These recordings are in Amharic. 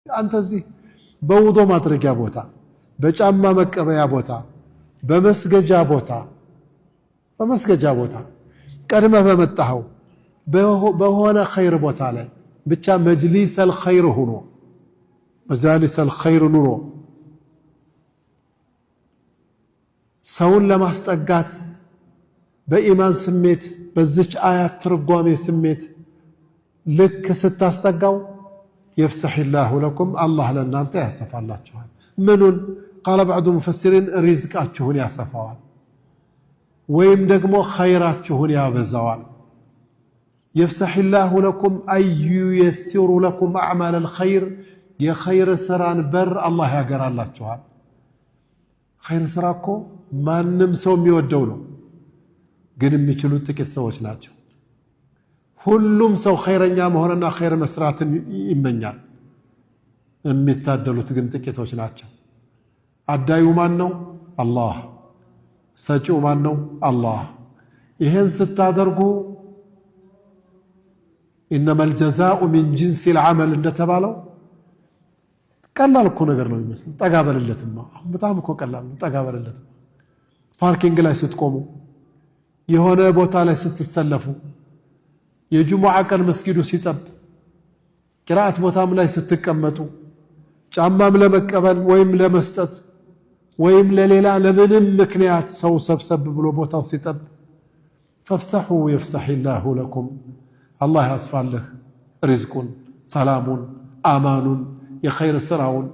አንተ እዚህ በውዶ ማድረጊያ ቦታ፣ በጫማ መቀበያ ቦታ፣ በመስገጃ ቦታ ቀድመህ በመጣኸው በሆነ ኸይር ቦታ ላይ ብቻ መጅሊሰል ኸይር ሆኖ መጃሊሰል ኸይር ኑሮ ሰውን ለማስጠጋት በኢማን ስሜት በዚች አያት ትርጓሜ ስሜት ልክ ስታስጠጋው يفسحillahu لكم الله ለእናንተ ያሰፋላችኋል። ምኑን قال بعض المفسرين ሪዝቃችሁን ያሰፋዋል ወይም ደግሞ ኸይራችሁን ያበዛዋል። يفسحillahu لكم أي ييسر لكم أعمال الخير የኸይር ስራን በር አላህ ያገራላችኋል። ኸይር ስራ እኮ ማንም ሰው የሚወደው ነው፣ ግን የሚችሉት ጥቂት ሰዎች ናቸው። ሁሉም ሰው ኸይረኛ መሆንና ኸይር መስራትን ይመኛል፣ የሚታደሉት ግን ጥቂቶች ናቸው። አዳዩ ማን ነው? አላህ። ሰጪው ማን ነው? አላህ። ይሄን ስታደርጉ إنما الجزاء من جنس العمل እንደተባለው ቀላል እኮ ነገር ነው የሚመስለው። ጠጋበልለትማ አሁን በጣም እኮ ቀላል ነው። ጠጋበልለትማ ፓርኪንግ ላይ ስትቆሙ፣ የሆነ ቦታ ላይ ስትሰለፉ፣ የጁሙዓ ቀን መስጊዱ ሲጠብ፣ ቂራአት ቦታም ላይ ስትቀመጡ፣ ጫማም ለመቀበል ወይም ለመስጠት ወይም ለሌላ ለምንም ምክንያት ሰው ሰብሰብ ብሎ ቦታው ሲጠብ فافسحوا يفسح الله لكم الله ያስፋልህ ሪዝቁን፣ ሰላሙን፣ አማኑን፣ የኸይር ስራውን፣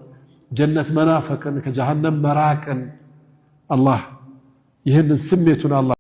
ጀነት መናፈቅን፣ ከጀሃነም መራቅን አላህ ይህንን ስሜቱን አላህ